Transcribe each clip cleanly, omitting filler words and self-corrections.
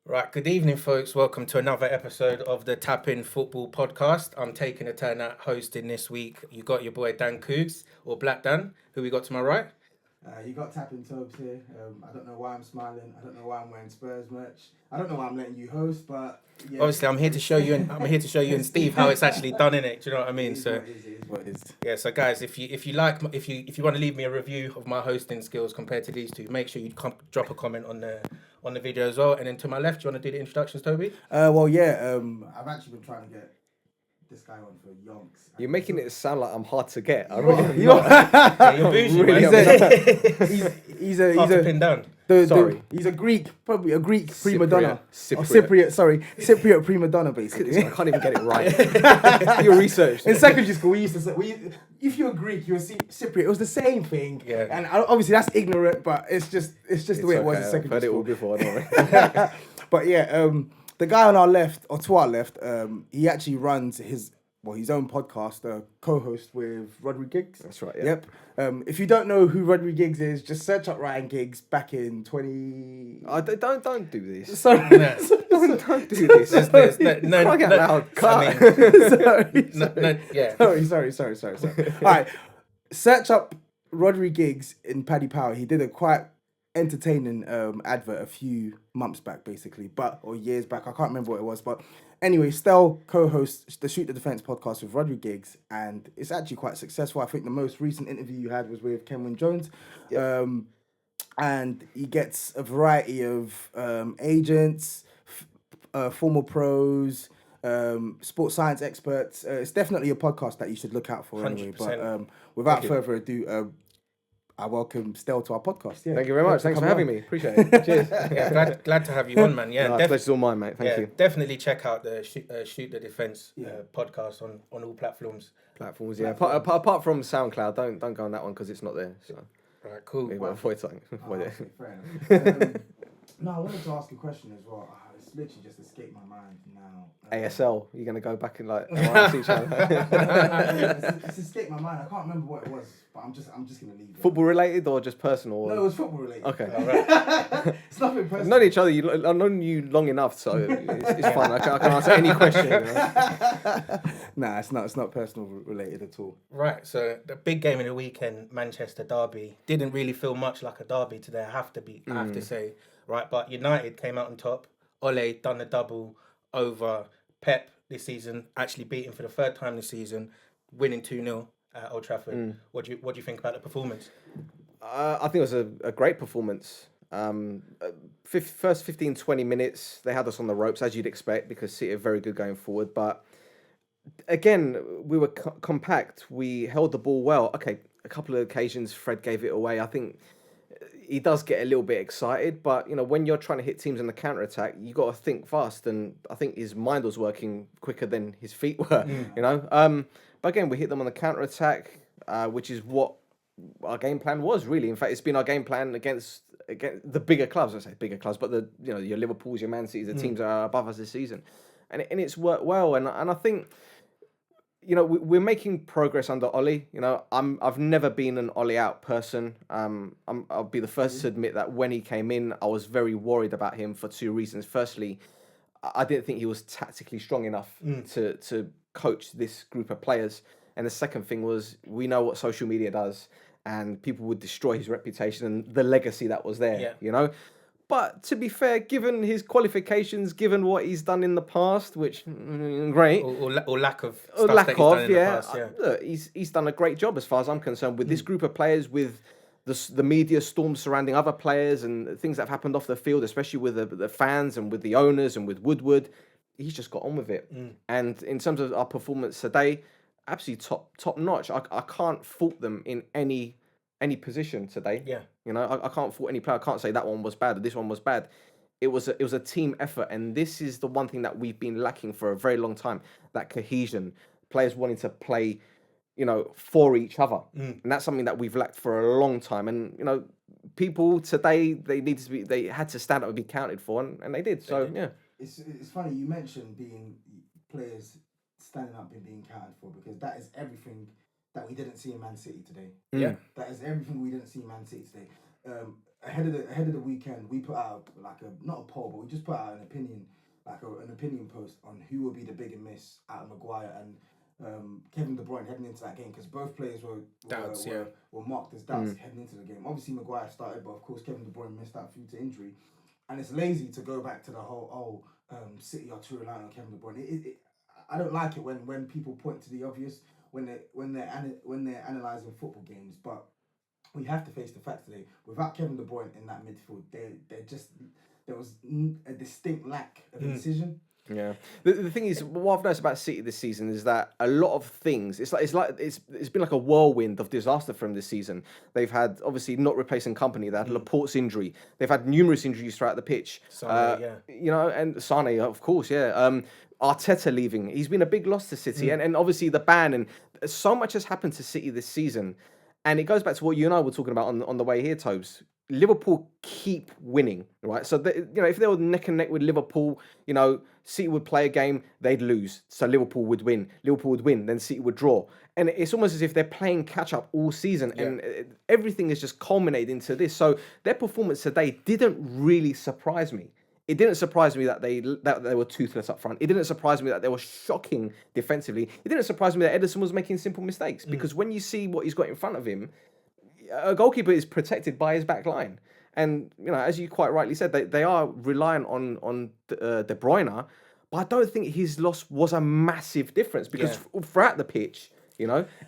Right, good evening, folks. Welcome to another episode of the TapIn Football podcast. I'm taking a turn at hosting this week. You got your boy Dan Coogs, or Black Dan, who we got to my right. You got TapIn Tobes here. I don't know why I'm smiling. I don't know why I'm wearing Spurs merch. I don't know why I'm letting you host, but yeah. Obviously, I'm here to show you, and I'm here to show you and Steve how it's actually done in it. Do you know what I mean? It is what it is. Yeah. So guys, if you want to leave me a review of my hosting skills compared to these two, make sure you drop a comment on the video as well. And then to my left, do you want to do the introductions, Toby? I've actually been trying to get this guy on for yonks. You're making it sound like I'm hard to get. You're bougie, Really man. He's Hard to a pin down. he's a Greek, probably a Greek prima Cypriot. donna. Cypriot. Cypriot prima donna, basically. I can't even get it right. Your research. In secondary school, we used to say, if you're Greek, you're Cypriot. It was the same thing. Yeah. And obviously that's ignorant, but it's just the way it was in secondary I've heard it school. all before, don't worry. But yeah, the guy on our left, or to our left, he actually runs his own podcast, co-host with Rodri Giggs. That's right, yeah. Yep. If you don't know who Rodri Giggs is, just search up Ryan Giggs back in 20... Don't do this. Sorry. Don't do this. There's no, Crying out loud. I mean, Sorry. All right. Search up Rodri Giggs in Paddy Power. He did a quite entertaining advert a few months back, basically, or years back. I can't remember what it was, but anyway, Stel co-hosts the Shoot the Defence podcast with Rodri Giggs, and it's actually quite successful. I think the most recent interview you had was with Kenwyn Jones. Yep. And he gets a variety of agents, former pros, sports science experts. It's definitely a podcast that you should look out for anyway. 100%. But without further ado, I welcome Stel to our podcast. Yeah. Thank you very much. Thanks for having me. Appreciate it. Cheers. Yeah, glad to have you on, man. Yeah, No, pleasure's all mine, mate. Thank you. Definitely check out the Shoot the Defence podcast on all platforms. Platforms, yeah. Apart from SoundCloud, don't go on that one because it's not there. So. Right, cool. Maybe avoid something. Fair enough. No, I wanted to ask a question as well. It's literally just escaped my mind now. ASL, you're going to go back and ask each other. It's escaped my mind. I can't remember what it was, but I'm just going to leave it. Football related or just personal? No, it was football related. Okay. All right. It's nothing personal. We've known each other. I've known you long enough, so it's fine. I can answer any question. You know? Nah, it's not personal related at all. Right, so the big game in the weekend, Manchester derby, didn't really feel much like a derby today. I have to say, right. But United came out on top. Ole done the double over Pep this season, actually beating for the third time this season, winning 2-0 at Old Trafford. What do you think about the performance? I think it was a great performance. First 15, 20 minutes, they had us on the ropes, as you'd expect, because City are very good going forward. But again, we were compact. We held the ball well. Okay, a couple of occasions, Fred gave it away. I think he does get a little bit excited, but when you're trying to hit teams in the counter attack, you got to think fast. And I think his mind was working quicker than his feet were. But again, we hit them on the counter attack, which is what our game plan was really. In fact, it's been our game plan against the bigger clubs. I say bigger clubs, but your Liverpools, your Man Cities, the teams that are above us this season, and it's worked well. And I think. We're making progress under Ollie. I've never been an Ollie out person. I'll be the first to admit that when he came in, I was very worried about him for two reasons. Firstly, I didn't think he was tactically strong enough to coach this group of players. And the second thing was, we know what social media does, and people would destroy his reputation and the legacy that was there. But to be fair, given his qualifications, given what he's done in the past, which great, or lack of stuff that he's done in the past, look, he's done a great job as far as I'm concerned with this group of players, with the media storm surrounding other players and things that have happened off the field, especially with the fans and with the owners and with Woodward. He's just got on with it. And in terms of our performance today, absolutely top notch. I can't fault them in any position today. I can't fault any player. I can't say that one was bad or this one was bad. It was a team effort, and this is the one thing that we've been lacking for a very long time. That cohesion, players wanting to play, for each other, and that's something that we've lacked for a long time. And people today they had to stand up and be counted for, and they did. So yeah, it's funny you mentioned being players standing up and being counted for, because that is everything that we didn't see in Man City today. Yeah. That is everything we didn't see in Man City today. ahead of the weekend, we put out like not a poll, but we just put out an opinion, like an opinion post on who will be the bigger miss out of Maguire and Kevin De Bruyne heading into that game, because both players were marked as doubts heading into the game. Obviously Maguire started, but of course Kevin De Bruyne missed out due to injury, and it's lazy to go back to the whole City are too reliant on Kevin De Bruyne. I don't like it when people point to the obvious when they're analysing football games, but we have to face the fact today. Without Kevin De Bruyne in that midfield, there was a distinct lack of incision. Yeah, the thing is, what I've noticed about City this season is that a lot of things. It's been like a whirlwind of disaster for them this season. They've had obviously not replacing Company. They had Laporte's injury. They've had numerous injuries throughout the pitch. Sane, you know, and Sane, of course, yeah. Arteta leaving. He's been a big loss to City, and obviously the ban, and so much has happened to City this season. And it goes back to what you and I were talking about on the way here, Tobes. Liverpool keep winning, right? So, if they were neck and neck with Liverpool, City would play a game, they'd lose. So Liverpool would win. Liverpool would win, then City would draw. And it's almost as if they're playing catch-up all season. Yeah. And everything is just culminated into this. So their performance today didn't really surprise me. It didn't surprise me that they were toothless up front. It didn't surprise me that they were shocking defensively. It didn't surprise me that Ederson was making simple mistakes. Because when you see what he's got in front of him, a goalkeeper is protected by his back line. And, as you quite rightly said, they are reliant on De Bruyne. But I don't think his loss was a massive difference. Because throughout the pitch,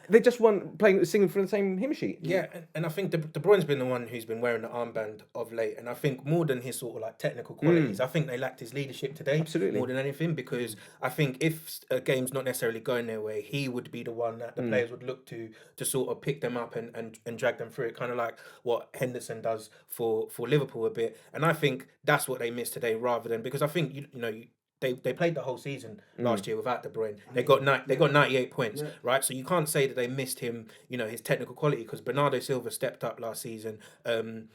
they just weren't singing from the same hymn sheet. Yeah, and I think De Bruyne's been the one who's been wearing the armband of late. And I think more than his sort of like technical qualities, I think they lacked his leadership today. Absolutely. More than anything, because I think if a game's not necessarily going their way, he would be the one that the players would look to sort of pick them up and drag them through it, kind of like what Henderson does for Liverpool a bit. And I think that's what they missed today, rather than, because I think, They played the whole season last year without De Bruyne. They got 98 points, right? So you can't say that they missed him, his technical quality, because Bernardo Silva stepped up last season. And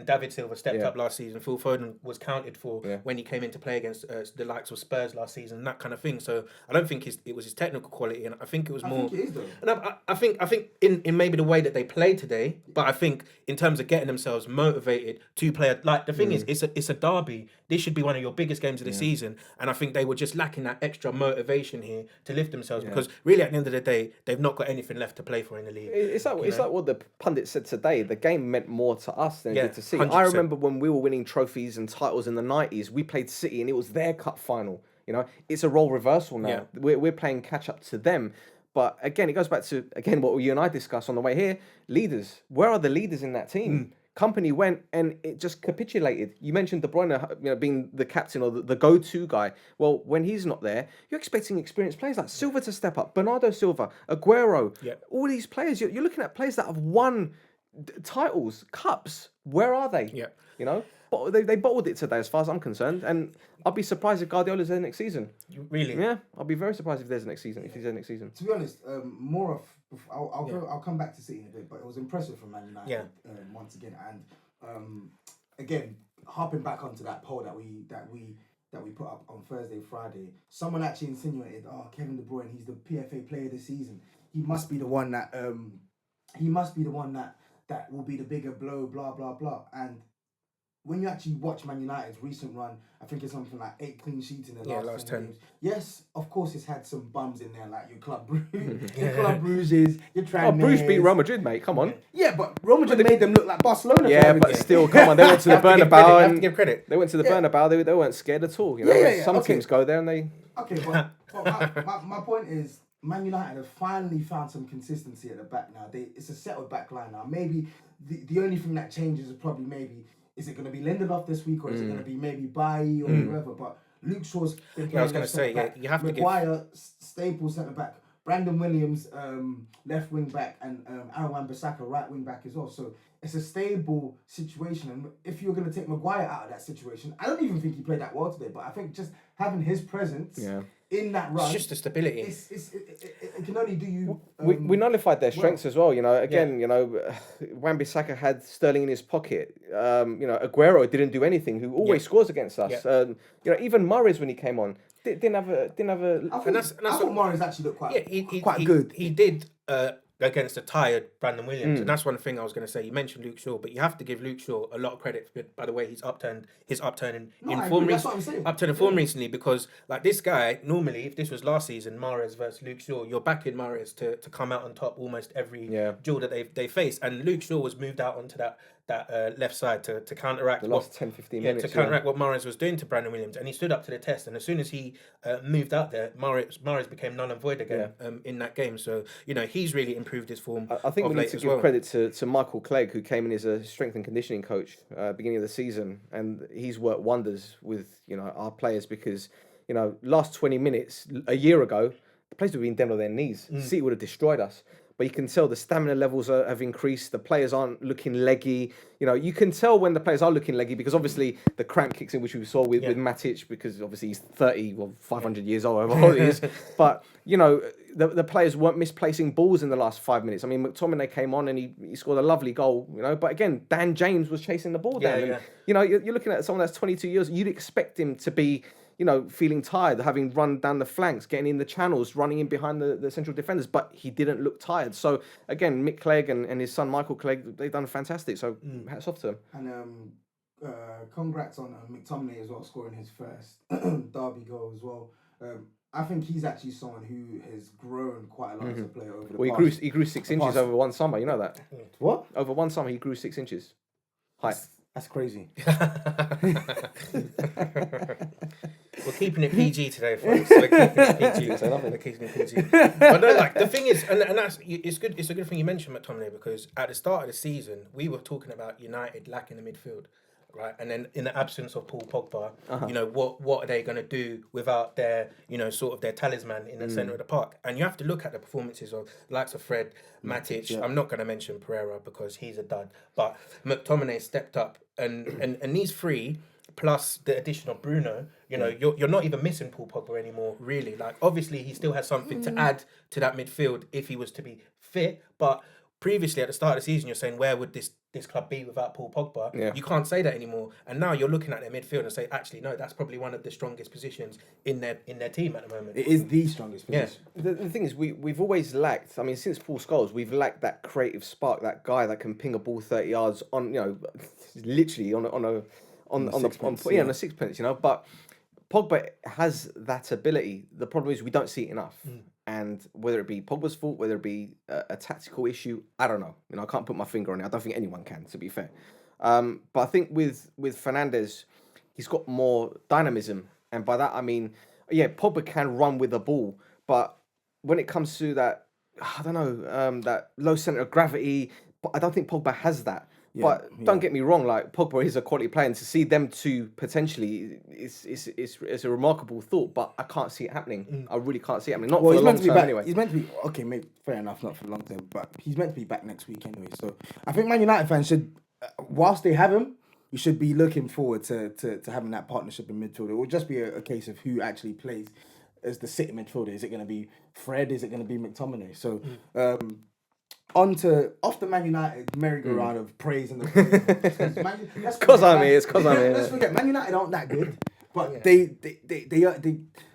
David Silva stepped up last season. Phil Foden was counted for when he came in to play against the likes of Spurs last season, and that kind of thing. So I don't think it was his technical quality, and I think it was more. I think it is, though. And I think in maybe the way that they played today, but I think in terms of getting themselves motivated to play, like the thing is, it's a derby. This should be one of your biggest games of the season, and I think they were just lacking that extra motivation here to lift themselves, because really at the end of the day, they've not got anything left to play for in the league. It's like what the pundit said today. The game meant more to us than it did to City. 100%. I remember when we were winning trophies and titles in the 90s, we played City and it was their cup final. It's a role reversal now. Yeah. We're playing catch up to them. But again, it goes back to what you and I discussed on the way here. Leaders. Where are the leaders in that team? Company went and it just capitulated. You mentioned De Bruyne, being the captain or the go-to guy. Well, when he's not there, you're expecting experienced players like Silva to step up, Bernardo Silva, Aguero, all these players. You're looking at players that have won titles, cups. Where are they? Yeah. But they bottled it today, as far as I'm concerned. And I'll be surprised if Guardiola's there next season. Really? Yeah, I'll be very surprised if there's next season. If he's there next season. To be honest, more of I'll come back to City in a bit, but it was impressive from Man United once again. And again, harping back onto that poll that we put up on Thursday, Friday, someone actually insinuated, Kevin De Bruyne, he's the PFA Player of the Season. He must be the one that that will be the bigger blow, blah blah blah. And when you actually watch Man United's recent run, I think it's something like 8 clean sheets in the last 10 games. Yes, of course, it's had some bums in there, like your Club Bruges, your Tranmere. Bruges beat Real Madrid, mate. Come on. Yeah, but Real Madrid made them look like Barcelona. Yeah, but still, come on. They went to the Bernabeu. Have to give credit. They went to the Bernabeu. They weren't scared at all. Some teams go there and they. Okay, but my point is, Man United have finally found some consistency at the back now. It's a settled back line now. Maybe the only thing that changes is probably is it going to be Lindelof this week, or is it going to be maybe Bailly or whoever? But Luke Shaw's been playing. I was going to say, you have Maguire, Staples centre back, Brandon Williams left wing back, and Aaron Wan-Bissaka right wing back as well. So it's a stable situation. And if you're going to take Maguire out of that situation, I don't even think he played that well today. But I think just having his presence. Yeah. In that run, it's just the stability. It can only do you. We nullified their strengths as well. Wan-Bissaka had Sterling in his pocket. Aguero didn't do anything. Who always scores against us. Yeah. Even Mahrez when he came on didn't have a. I thought Mahrez actually looked quite good. He did. against a tired Brandon Williams. And that's one thing I was going to say. You mentioned Luke Shaw, but you have to give Luke Shaw a lot of credit by the way he's upturned in form recently, because like this guy, normally if this was last season, Mahrez versus Luke Shaw, you're backing Mahrez to come out on top almost every duel that they face. And Luke Shaw was moved out onto that left side to counteract the last 10-15 minutes. To counteract what Mahrez was doing to Brandon Williams, and he stood up to the test. And as soon as he moved out there, Mahrez became null and void again in that game. So he's really improved his form. I think we need to give credit to Michael Clegg, who came in as a strength and conditioning coach beginning of the season, and he's worked wonders with our players, because last 20 minutes a year ago the players would have been down on their knees. City would have destroyed us. But you can tell the stamina levels have increased. The players aren't looking leggy. You can tell when the players are looking leggy, because obviously the cramp kicks in, which we saw with Matic, because obviously he's 30 or 500 years old, however old he is. But, the players weren't misplacing balls in the last 5 minutes. I mean, McTominay came on and he scored a lovely goal, But again, Dan James was chasing the ball down. And, you're looking at someone that's 22 years. You'd expect him to be feeling tired, having run down the flanks, getting in the channels, running in behind the central defenders, but he didn't look tired. So, again, Mick Clegg and his son Michael Clegg, they've done fantastic. So, hats off to them. And congrats on McTominay as well, scoring his first derby goal as well. I think he's actually someone who has grown quite a lot as a player over the past. He grew 6 inches over one summer, you know that? What? Over one summer, he grew 6 inches. Height. That's crazy. We're keeping it PG today, folks. We're keeping it PG. But no, like the thing is, and that's it's good. It's a good thing you mentioned McTominay, because at the start of the season we were talking about United lacking the midfield, right? And then in the absence of Paul Pogba, what are they going to do without their sort of their talisman in the centre of the park? And you have to look at the performances of the likes of Fred, Matic. Yeah. I'm not going to mention Pereira because he's a dud, but McTominay stepped up, and these three, plus the addition of Bruno, you're not even missing Paul Pogba anymore, really. Like, obviously, he still has something to add to that midfield if he was to be fit. But previously, at the start of the season, you're saying, where would this club be without Paul Pogba? Yeah. You can't say that anymore. And now you're looking at their midfield and say, actually, no, that's probably one of the strongest positions in their team at the moment. It is the strongest position. Yeah. The thing is, we've always lacked, I mean, since Paul Scholes, we've lacked that creative spark, that guy that can ping a ball 30 yards on, literally on a sixpence, But Pogba has that ability. The problem is we don't see it enough. And whether it be Pogba's fault, whether it be a tactical issue, I don't know. I can't put my finger on it. I don't think anyone can, to be fair. But I think with Fernandes, he's got more dynamism. And by that, I mean, Pogba can run with the ball. But when it comes to that, I don't know, that low centre of gravity, I don't think Pogba has that. But don't get me wrong, like Pogba is a quality player, and to see them two potentially is a remarkable thought. But I can't see it happening. I really can't see it happening. Not for the long term, anyway. He's meant to be okay. Maybe fair enough, not for the long term, but he's meant to be back next week anyway. So I think Man United fans should, whilst they have him, you should be looking forward to having that partnership in midfield. It will just be a case of who actually plays as the City midfielder. Is it going to be Fred? Is it going to be McTominay? So. Off the Man United merry-go-round of praise and the it's because I'm here. Let's forget, Man United aren't that good, but they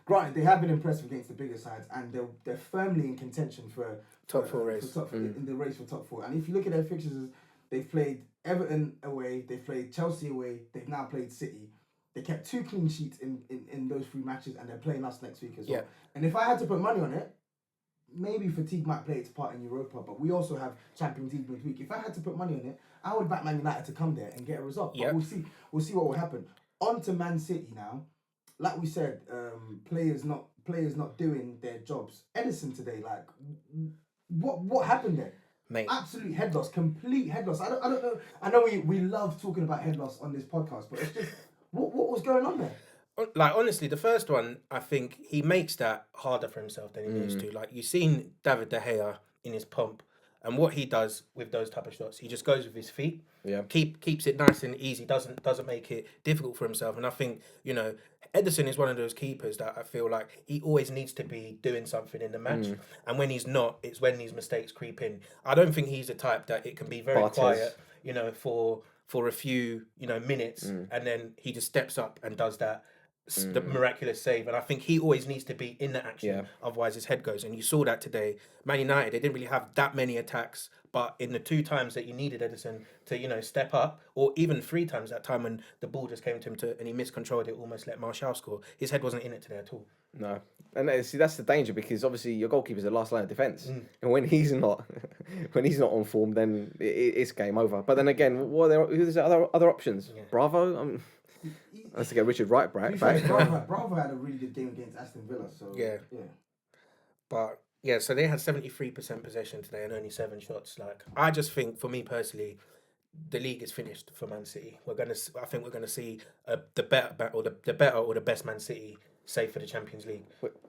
granted they have been impressive against the bigger sides, and they're firmly in contention for top four race. In the race for top four. And if you look at their fixtures, they've played Everton away, they've played Chelsea away, they've now played City. They kept 2 clean sheets in those 3 matches, and they're playing us next week as well. And if I had to put money on it, maybe fatigue might play its part in Europa, but we also have Champions League midweek. If I had to put money on it, I would back Man United to come there and get a result. But we'll see what will happen. On to Man City now. Like we said, players not doing their jobs. Edison today, like, what happened there? Mate. Absolute head loss, complete head loss. I don't know. I know we love talking about head loss on this podcast, but it's just what was going on there? Like, honestly, the first one, I think he makes that harder for himself than he needs to. Like, you've seen David De Gea in his pomp, and what he does with those type of shots, he just goes with his feet. Yeah. Keeps it nice and easy, doesn't make it difficult for himself. And I think, Ederson is one of those keepers that I feel like he always needs to be doing something in the match. And when he's not, it's when these mistakes creep in. I don't think he's the type that it can be very quiet, for a few, minutes, and then he just steps up and does that the miraculous save, and I think he always needs to be in the action. Yeah. Otherwise, his head goes. And you saw that today. Man United, they didn't really have that many attacks, but in the 2 times that you needed Edison to step up, or even 3 times that time when the ball just came to him and he miscontrolled it, almost let Martial score. His head wasn't in it today at all. No, and see that's the danger, because obviously your goalkeeper's the last line of defence, and when he's not, on form, then it's game over. But then again, who's the other options? Yeah. Bravo. Let's get Richard Wright back. Bravo had a really good game against Aston Villa. So yeah. But yeah, so they had 73% possession today and only 7 shots. Like, I just think, for me personally, the league is finished for Man City. I think we're gonna see the better or the best Man City, save for the Champions League.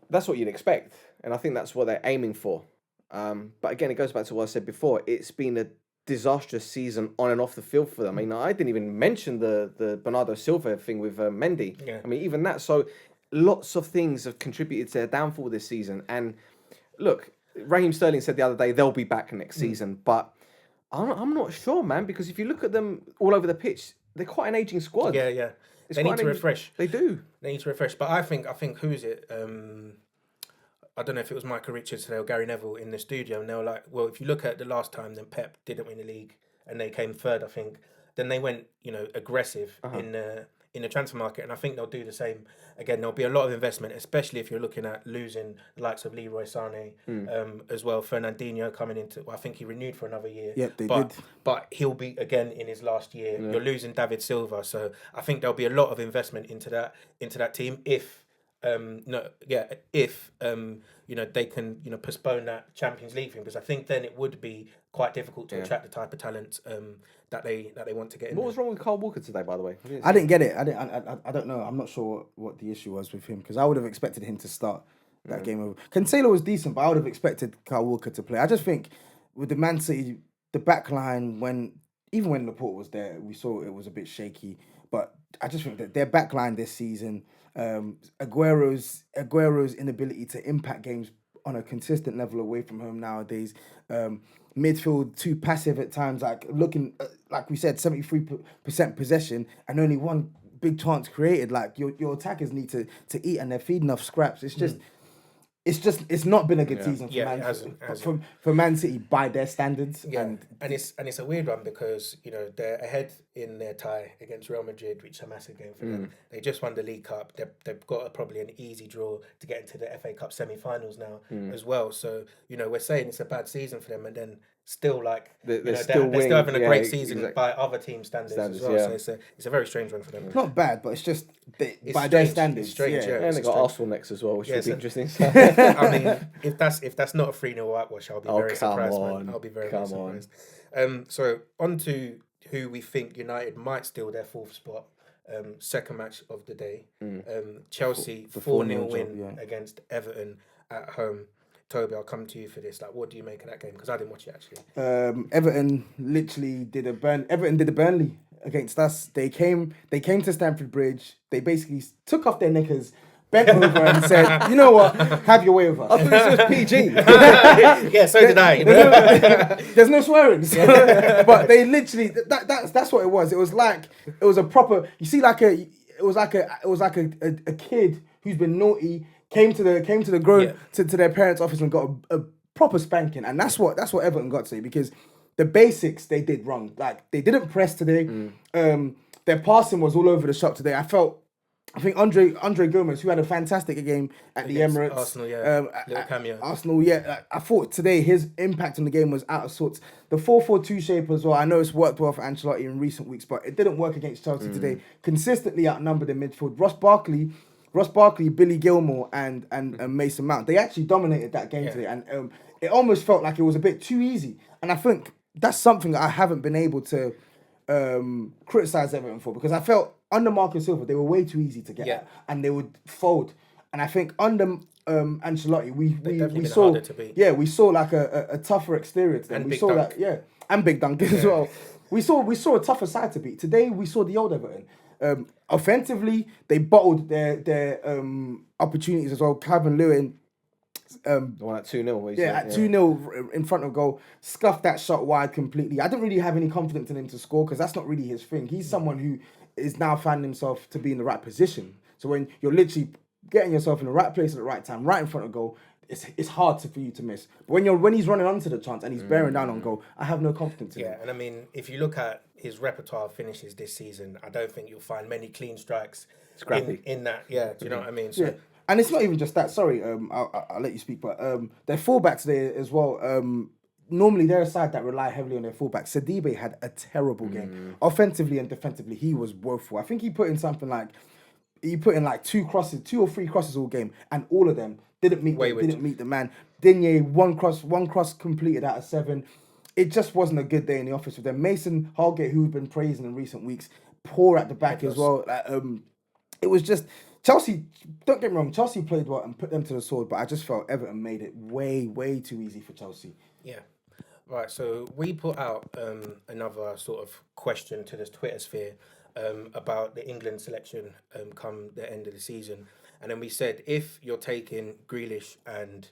That's what you'd expect, and I think that's what they're aiming for. But again, it goes back to what I said before. It's been a disastrous season on and off the field for them. I mean, I didn't even mention the Bernardo Silva thing with Mendy. Yeah. I mean, even that. So lots of things have contributed to their downfall this season. And look, Raheem Sterling said the other day they'll be back next season, but I'm not sure, man, because if you look at them all over the pitch, they're quite an aging squad. Yeah. They need to refresh. They do. They need to refresh. But I think who is it? I don't know if it was Michael Richards today or Gary Neville in the studio, and they were like, well, if you look at the last time, then Pep didn't win the league and they came third, I think. Then they went, aggressive in the transfer market, and I think they'll do the same again. There'll be a lot of investment, especially if you're looking at losing the likes of Leroy Sané as well. Fernandinho coming into, I think he renewed for another year. Yep, they did. But he'll be again in his last year. Yeah. You're losing David Silva, so I think there'll be a lot of investment into that team if they can postpone that Champions League thing, because I think then it would be quite difficult to attract the type of talent that they want to get in. What was wrong with Kyle Walker today, by the way? I didn't get it. I don't know. I'm not sure what the issue was with him, because I would have expected him to start that game over. Cancelo was decent, but I would have expected Kyle Walker to play. I just think with the Man City, the back line, even when Laporte was there, we saw it was a bit shaky. But I just think that their back line this season, Aguero's inability to impact games on a consistent level away from home nowadays, midfield too passive at times, like we said, 73% possession and only one big chance created. Like your attackers need to eat, and they're feeding off scraps. It's not been a good season for Man City by their standards. Yeah, and it's a weird one, because they're ahead in their tie against Real Madrid, which is a massive game for them. They just won the League Cup. They've got probably an easy draw to get into the FA Cup semi-finals now as well. So we're saying it's a bad season for them, and then still they're still having a great season by other team standards as well. Yeah. So it's a very strange one for them. Not bad, but it's just by their standards. It's strange, yeah. And they got Arsenal next as well, which would be interesting. I mean, if that's not a 3-0 whitewash, I'll be very surprised, man. I'll be very surprised. So on to who we think United might steal their 4th spot. Second match of the day. Chelsea 4-0 win against Everton at home. Tobi, I'll come to you for this. Like, what do you make of that game? Because I didn't watch it actually. Everton literally did a Burnley against us. They came to Stamford Bridge. They basically took off their knickers, bent over and said, "You know what? Have your way with us." I thought this was PG. Yeah, so did I. There's no swearing, but they literally that's what it was. It was a proper. You see, it was like a kid who's been naughty. Came to their parents' office and got a proper spanking, and that's what Everton got today, because the basics they did wrong. Like, they didn't press today. Their passing was all over the shop today. I think Andre Gomez, who had a fantastic game at the Emirates, Arsenal, little cameo. Arsenal, I thought today his impact on the game was out of sorts. The 4-4-2 shape as well. I know it's worked well for Ancelotti in recent weeks, but it didn't work against Chelsea today. Consistently outnumbered in midfield. Ross Barkley, Billy Gilmore, and Mason Mount. They actually dominated that game today, and it almost felt like it was a bit too easy. And I think that's something that I haven't been able to criticise Everton for, because I felt under Marcus Silva they were way too easy to get at, and they would fold. And I think under Ancelotti we saw like a tougher exterior to them. We saw that, and Big Dunk as well. We saw a tougher side to beat. Today we saw the old Everton. Offensively, they bottled their opportunities as well. Calvin Lewin, the one at 2-0. At 2-0 in front of goal, scuffed that shot wide completely. I didn't really have any confidence in him to score, because that's not really his thing. He's someone who is now finding himself to be in the right position. So when you're literally getting yourself in the right place at the right time, right in front of goal, it's hard for you to miss. But when he's running onto the chance and he's bearing down on goal, I have no confidence in him. Yeah, and I mean, if you look at his repertoire of finishes this season, I don't think you'll find many clean strikes in that. Yeah, do you know what I mean? So, Yeah. And it's not even just that. Sorry, I'll let you speak. But their fullbacks there as well. Normally they're a side that rely heavily on their fullbacks. Sidibe had a terrible game, offensively and defensively. He was woeful. I think he put in something like 2 or 3 crosses all game, and all of them didn't meet the man. Digne, one cross completed out of 7. It just wasn't a good day in the office with them. Mason Holgate, who we've been praising in recent weeks, poor at the back as well. It was just Chelsea. Don't get me wrong, Chelsea played well and put them to the sword, but I just felt Everton made it way too easy for Chelsea. yeah. Right, so we put out another sort of question to this Twitter sphere about the England selection come the end of the season. And then we said, if you're taking Grealish and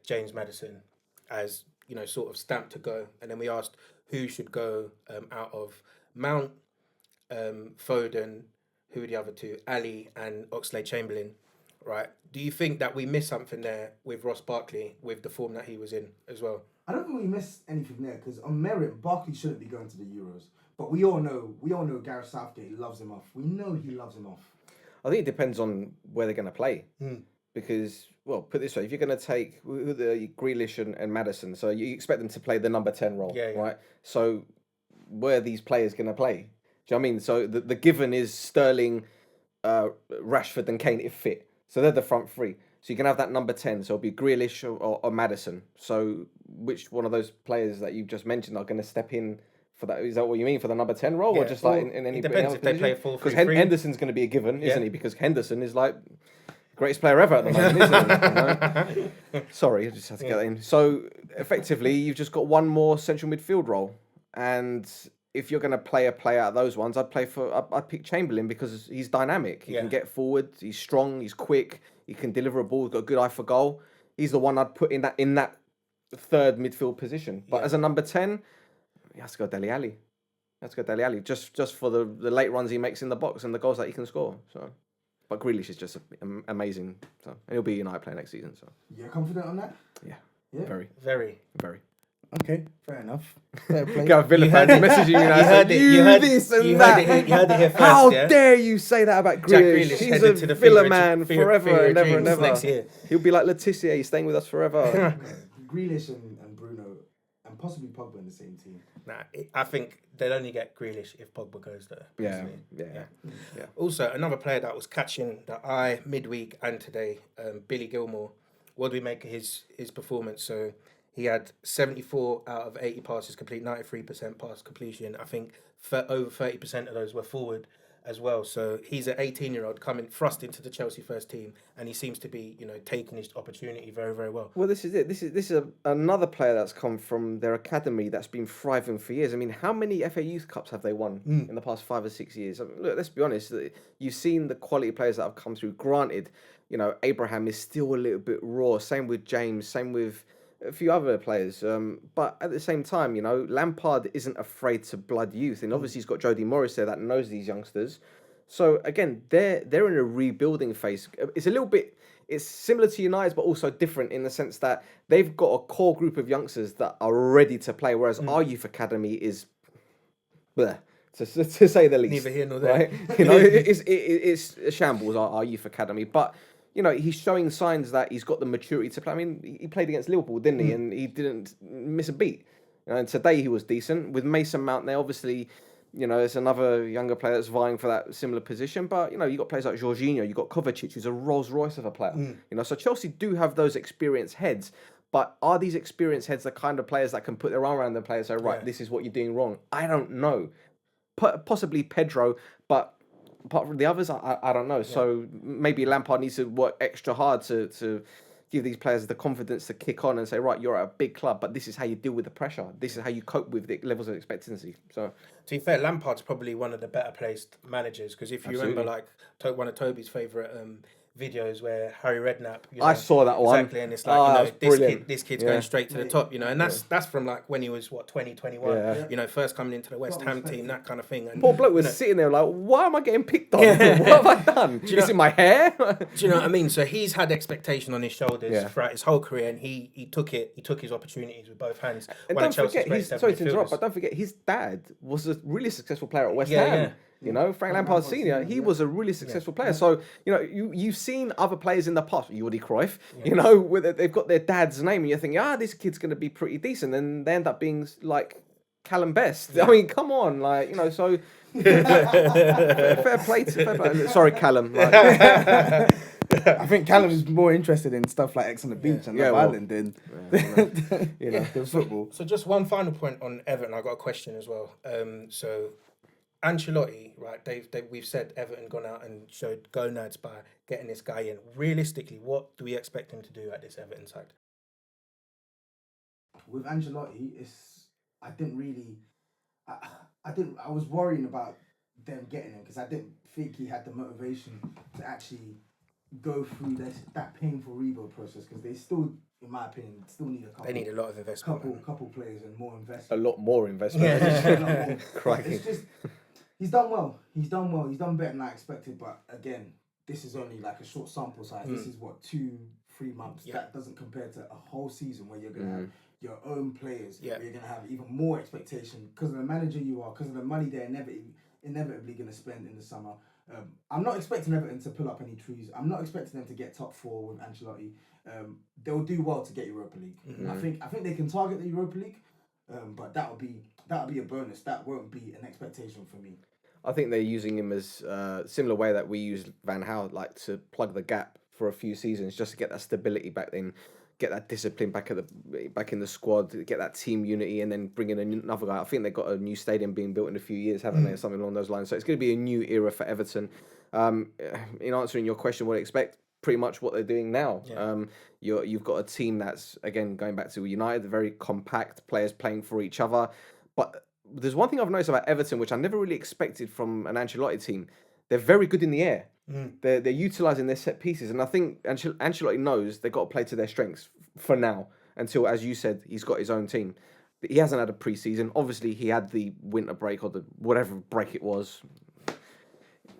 James Maddison as, sort of stamped to go, and then we asked who should go out of Mount, Foden, who are the other two, Ali and Oxlade-Chamberlain, right? Do you think that we missed something there with Ross Barkley with the form that he was in as well? I don't think we missed anything there because on merit, Barkley shouldn't be going to the Euros. But we all know Gareth Southgate loves him off. We know he loves him off. I think it depends on where they're going to play. Because, well, put it this way, if you're going to take the Grealish and Maddison, so you expect them to play the number 10 role, right? So where are these players going to play? Do you know what I mean? So the given is Sterling, Rashford and Kane if fit. So they're the front 3. So you can have that number 10. So it'll be Grealish or Maddison. So which one of those players that you've just mentioned are going to step in for that? Is that what you mean for the number 10 role, or just like in any? It depends if they play 4-3-3. Because Henderson's going to be a given, isn't he? Because Henderson is like greatest player ever at the moment, isn't he? Sorry, I just had to get that in. So effectively, you've just got one more central midfield role, and if you're going to play a player out of those ones, I'd pick Chamberlain because he's dynamic. He can get forward. He's strong. He's quick. He can deliver a ball. He's got a good eye for goal. He's the one I'd put in that third midfield position. But as a number 10, he has to go Dele Alli. Just for the late runs he makes in the box and the goals that he can score. So, but Grealish is just amazing. So, and he'll be a United player next season. So, you're confident on that? Yeah. Very. Okay, fair enough. Fair play. Gareth Villa fans messaging you now. You heard it here first. How dare you say that about Grealish? He's a Villa man forever and ever and ever. Next year. He'll be like Laetitia. He's staying with us forever. Grealish and Bruno and possibly Pogba in the same team. Nah, I think they'll only get Grealish if Pogba goes there. Yeah. Also, another player that was catching the eye midweek and today, Billy Gilmore. What do we make of his performance? So he had 74 out of 80 passes complete, 93% pass completion. I think over 30% of those were forward as well. So he's an 18-year-old coming thrust into the Chelsea first team, and he seems to be, taking his opportunity very, very well. Well, this is it. This is another player that's come from their academy that's been thriving for years. I mean, how many FA Youth Cups have they won in the past 5 or 6 years? I mean, look, let's be honest. You've seen the quality players that have come through. Granted, Abraham is still a little bit raw. Same with James. Same with a few other players, but at the same time, Lampard isn't afraid to blood youth, and obviously he's got Jody Morris there that knows these youngsters. So again, they're in a rebuilding phase. It's similar to United, but also different in the sense that they've got a core group of youngsters that are ready to play, whereas our youth academy is, bleh, to say the least. Neither here nor there. Right? It's a shambles, our youth academy, but. He's showing signs that he's got the maturity to play. I mean, he played against Liverpool, didn't he? And he didn't miss a beat. And today he was decent. With Mason Mount there, obviously, there's another younger player that's vying for that similar position. But, you've got players like Jorginho, you've got Kovacic, who's a Rolls Royce of a player. So Chelsea do have those experienced heads. But are these experienced heads the kind of players that can put their arm around the players and say, right, this is what you're doing wrong? I don't know. Possibly Pedro, but apart from the others, I don't know. Yeah. So maybe Lampard needs to work extra hard to give these players the confidence to kick on and say, right, you're at a big club, but this is how you deal with the pressure. This is how you cope with the levels of expectancy. So, to be fair, Lampard's probably one of the better placed managers because if you remember, like one of Toby's favourite videos where Harry Redknapp. I saw that one. Exactly, and it's like this kid's Yeah. going straight to the top, and that's from like when he was 2021, Yeah. First coming into the West Ham team, that kind of thing. And Poor bloke was sitting there like, why am I getting picked on? What have I done? Is it my hair? Do you know what I mean? So he's had expectation on his shoulders throughout his whole career, and he took his opportunities with both hands. And don't forget, sorry to interrupt, but don't forget, his dad was a really successful player at West Ham. Frank Lampard Senior, he was a really successful player. So, you've seen other players in the past, Jordi Cruyff, where they've got their dad's name, and you're thinking, this kid's going to be pretty decent, and they end up being like Callum Best. I mean, come on, so fair play. Sorry, Callum. I think Callum is more interested in stuff like X on the Beach and Love Island than than football. So just one final point on Everton. I got a question as well. So Ancelotti, right? We've said Everton gone out and showed gonads by getting this guy in. Realistically, what do we expect him to do at this Everton side? With Ancelotti, I was worrying about them getting him because I didn't think he had the motivation to actually go through that painful rebuild process, because they still, in my opinion, need a couple. They need a lot of investment. Couple players and more investment. A lot more investment. Yeah. Crikey. It's just, he's done well. He's done better than I expected. But again, this is only like a short sample size. This is 2-3 months. Yeah. That doesn't compare to a whole season where you're gonna have your own players. Yeah. Where you're gonna have even more expectation because of the manager you are, because of the money they're inevitably gonna spend in the summer. I'm not expecting Everton to pull up any trees. I'm not expecting them to get top 4 with Ancelotti. They'll do well to get Europa League. I think they can target the Europa League, but that'll be a bonus. That won't be an expectation for me. I think they're using him as similar way that we used Van Gaal, like to plug the gap for a few seasons, just to get that stability back in, get that discipline back in the squad, get that team unity, and then bring in another guy. I think they've got a new stadium being built in a few years, haven't they, or something along those lines. So it's going to be a new era for Everton. In answering your question, what I expect, pretty much what they're doing now. Yeah. You've got a team that's, again, going back to United, very compact, players playing for each other. But there's one thing I've noticed about Everton, which I never really expected from an Ancelotti team. They're very good in the air. They're utilising their set pieces. And I think Ancelotti knows they've got to play to their strengths for now, until, as you said, he's got his own team. He hasn't had a pre-season. Obviously, he had the winter break, or the whatever break it was.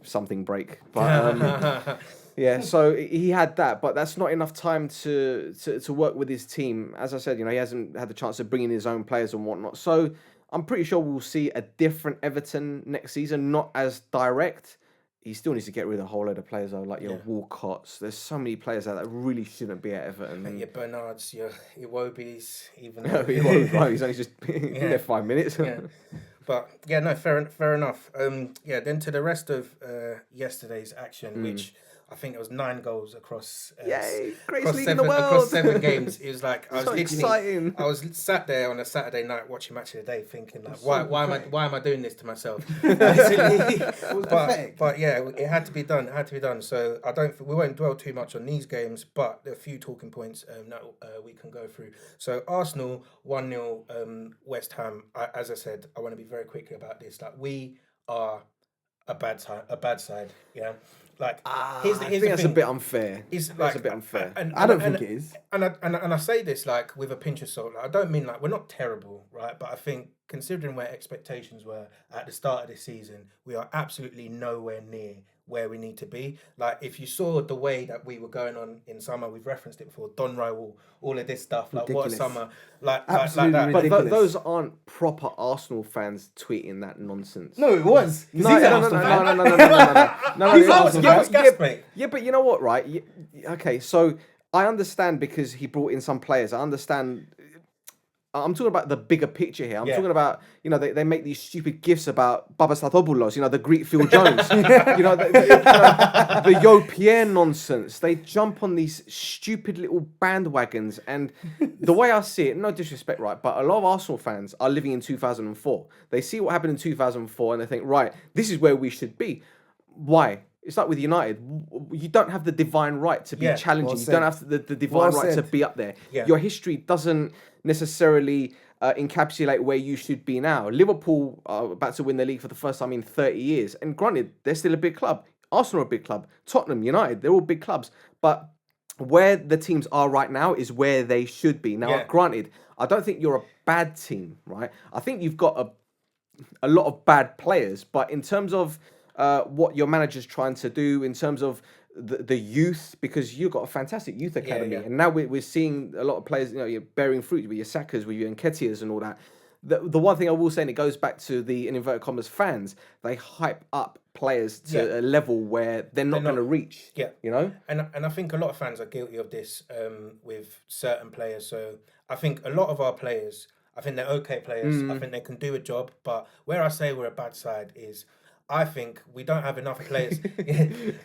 Something break. But yeah, so he had that, but that's not enough time to work with his team. As I said, he hasn't had the chance to bring in his own players and whatnot. So I'm pretty sure we'll see a different Everton next season, not as direct. He still needs to get rid of a whole load of players, though, like your Walcotts. There's so many players that really shouldn't be at Everton. Your Bernards, your Iwobis, even. Right, he's only just been there 5 minutes. But yeah, no, fair enough. Then to the rest of yesterday's action, which I think it was 9 goals across. Yay! Greatest across league seven, in the world. across 7 games. It was like I was exciting. I was sat there on a Saturday night watching Match of the Day, thinking like, why am I doing this to myself? But yeah, it had to be done. So we won't dwell too much on these games, but there are a few talking points that we can go through. So Arsenal 1-0 West Ham. As I said, I want to be very quickly about this. Like, we are a bad side. Yeah. Like, here's the think that's thing. a bit unfair. That's a bit unfair. I don't think it is. And I say this like with a pinch of salt. Like, I don't mean like we're not terrible, right? But I think considering where expectations were at the start of this season, we are absolutely nowhere near where we need to be. Like, if you saw the way that we were going on in summer, we've referenced it before, Don Raul, all of this stuff, like ridiculous. what a summer, like Absolutely that. But those aren't proper Arsenal fans tweeting that nonsense. No, it was. No. Yeah, but you know what, right? Okay, so I understand because he brought in some players. I understand. I'm talking about the bigger picture here. I'm talking about, they make these stupid gifs about Babastotopoulos, the Greek Phil Jones, the Yo Pierre nonsense. They jump on these stupid little bandwagons. And the way I see it, no disrespect, right, but a lot of Arsenal fans are living in 2004. They see what happened in 2004 and they think, right, this is where we should be. Why? It's like with United. You don't have the divine right to be challenging. Well you don't have the divine right to be up there. Yeah. Your history doesn't necessarily encapsulate where you should be now. Liverpool are about to win the league for the first time in 30 years. And granted, they're still a big club. Arsenal are a big club. Tottenham, United, they're all big clubs. But where the teams are right now is where they should be. Now, granted, I don't think you're a bad team, right? I think you've got a lot of bad players, but in terms of what your manager's trying to do, in terms of the youth, because you've got a fantastic youth academy, and now we're seeing a lot of players, you're bearing fruit with your Sakas, with your Nketiahs and all that. The one thing I will say, and it goes back to the, in inverted commas, fans, they hype up players to a level where they're not going to reach. Yeah. And I think a lot of fans are guilty of this with certain players. So I think a lot of our players, I think they're okay players. I think they can do a job. But where I say we're a bad side is I think we don't have enough players.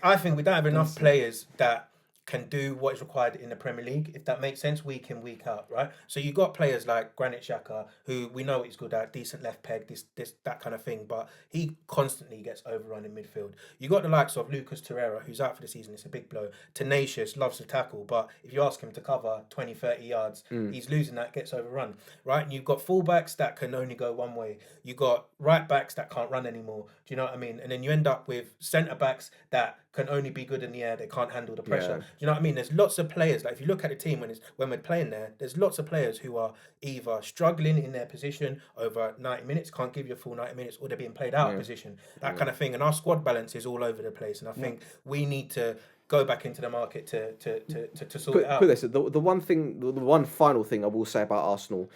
I think we don't have enough players that can do what is required in the Premier League, if that makes sense, week in, week out, right? So you got players like Granit Xhaka, who we know he's good at, decent left peg, this that kind of thing, but he constantly gets overrun in midfield. You got the likes of Lucas Torreira, who's out for the season, it's a big blow, tenacious, loves to tackle, but if you ask him to cover 20, 30 yards, he's losing that, gets overrun, right? And you've got fullbacks that can only go one way. You got right backs that can't run anymore. Do you know what I mean? And then you end up with centre backs that can only be good in the air. They can't handle the pressure. Do you know what I mean? There's lots of players. Like if you look at the team when we're playing there's lots of players who are either struggling in their position over 90 minutes, can't give you a full 90 minutes, or they're being played out of position. That kind of thing. And our squad balance is all over the place. And I think we need to go back into the market to sort it out. Put this, the one final thing I will say about Arsenal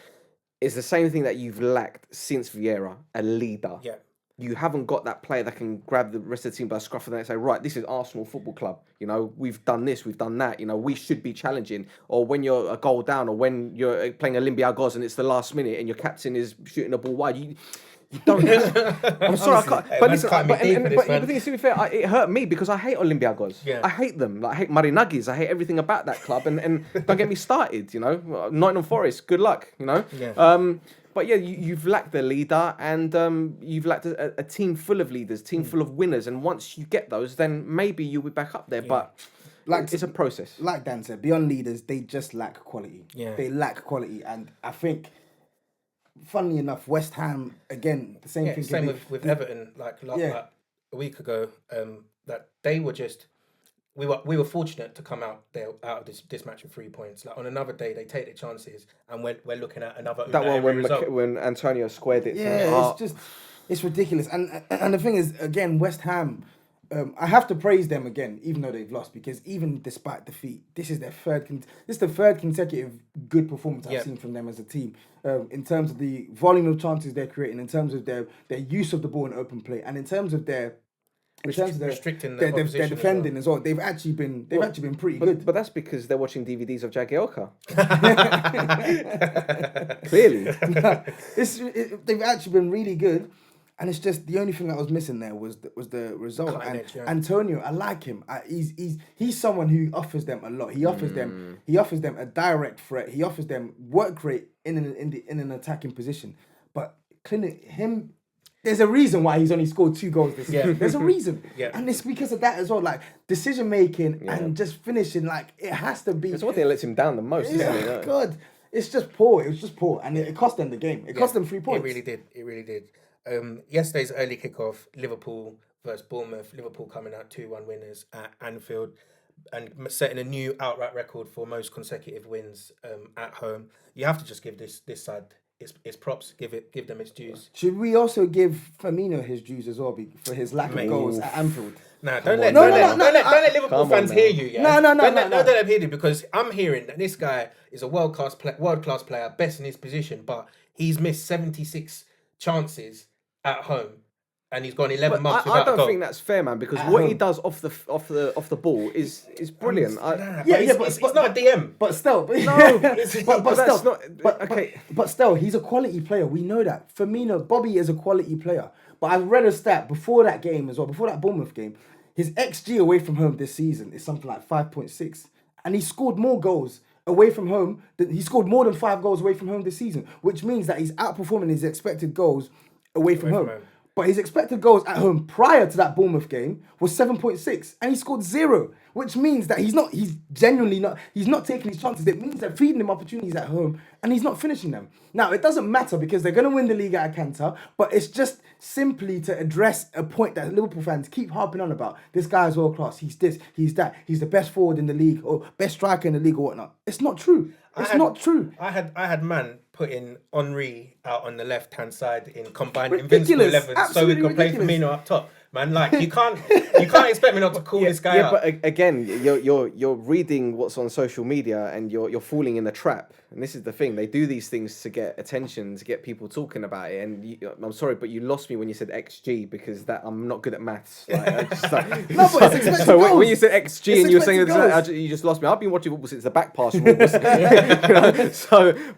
is the same thing that you've lacked since Vieira, a leader. Yeah. You haven't got that player that can grab the rest of the team by the scruff of the neck and say, right, this is Arsenal Football Club. We've done this, we've done that. We should be challenging. Or when you're a goal down, or when you're playing Olympiacos and it's the last minute and your captain is shooting the ball wide, you don't. I'm sorry, I can't. But listen, but the thing is, to be fair, it hurt me because I hate Olympiacos. Yeah. I hate them. I hate Marinagis. I hate everything about that club. And don't get me started. Nottingham Forest. Good luck. Yeah. But yeah, you've lacked a leader, and you've lacked a team full of leaders, team full of winners. And once you get those, then maybe you'll be back up there. But it's a process. Like Dan said, beyond leaders, they just lack quality. Yeah. They lack quality. And I think, funnily enough, West Ham, again, the same thing. Same with Everton, like a week ago, that they were just... We were fortunate to come out of this match with 3 points. Like on another day, they take their chances, and we're looking at another. That one when Antonio squared it. Yeah, it's ridiculous. And the thing is, again, West Ham, I have to praise them again, even though they've lost, because even despite defeat, this is the third consecutive good performance I've seen from them as a team. In terms of the volume of chances they're creating, in terms of their use of the ball in open play, and in terms of their restricting their defending as well. They've actually been pretty good. But that's because they're watching DVDs of Jagielka. Clearly, they've actually been really good, and it's just the only thing that was missing there was the result. And Antonio, I like him. He's someone who offers them a lot. He offers them a direct threat. He offers them work rate in an attacking position. But him. There's a reason why he's only scored 2 goals this year. There's a reason. And it's because of that as well. Like, decision making and just finishing, like, it has to be... It's one thing that lets him down the most, isn't it? God. It's just poor. It was just poor. And it cost them the game. It cost them 3 points. It really did. Yesterday's early kickoff, Liverpool versus Bournemouth. Liverpool coming out 2-1 winners at Anfield and setting a new outright record for most consecutive wins at home. You have to just give this side... It's props. Give them its dues. Should we also give Firmino his dues as well for his lack of goals at Anfield? Nah, don't let Liverpool fans hear you. Yeah? No. Don't let them hear you, because I'm hearing that this guy is a world class player, best in his position, but he's missed 76 chances at home. And he's gone 11 months without a goal. I don't think that's fair, man, because what he does off the ball is brilliant. But it's not a DM. But still, but still, he's a quality player. We know that. Firmino, Bobby is a quality player. But I read a stat before that game as well, before that Bournemouth game. His XG away from home this season is something like 5.6, and he scored more goals away from home. He scored more than 5 goals away from home this season, which means that he's outperforming his expected goals away from home. But his expected goals at home prior to that Bournemouth game was 7.6, and he scored 0, which means that he's not taking his chances. It means they're feeding him opportunities at home, and he's not finishing them. Now, it doesn't matter because they're going to win the league at Atlanta, but it's just simply to address a point that Liverpool fans keep harping on about. This guy is world class. He's this, he's that. He's the best forward in the league or best striker in the league or whatnot. It's not true. It's not true. I had man putting Henri out on the left-hand side in combined Ridiculous. Invincible 11 so we Absolutely could play ridiculous. Firmino up top. Man, like you can't expect me not to call this guy out. But again, you're reading what's on social media and you're falling in the trap. And this is the thing: they do these things to get attention, to get people talking about it. And I'm sorry, but you lost me when you said XG because I'm not good at maths. No, but it's expected so goals. when you said XG It's and you were saying expected goals. you just lost me. I've been watching football since the back pass rules.